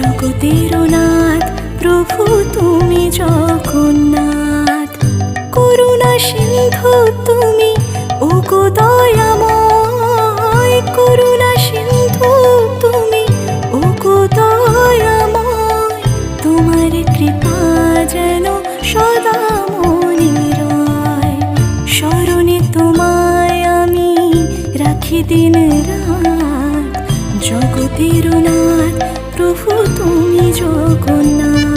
জগতের নাথ প্রভু তুমি জগন্নাথ। করুণা সিন্ধু তুমি ওগো দয়াময়, করুণা সিন্ধু তুমি ওগো দয়াময়। তোমার কৃপা যেন সদা মনে রয়, স্মরণে তোমায় আমি রাখি দিন রাত। জগতের নাথ প্রভু তুমি জগন্নাথ।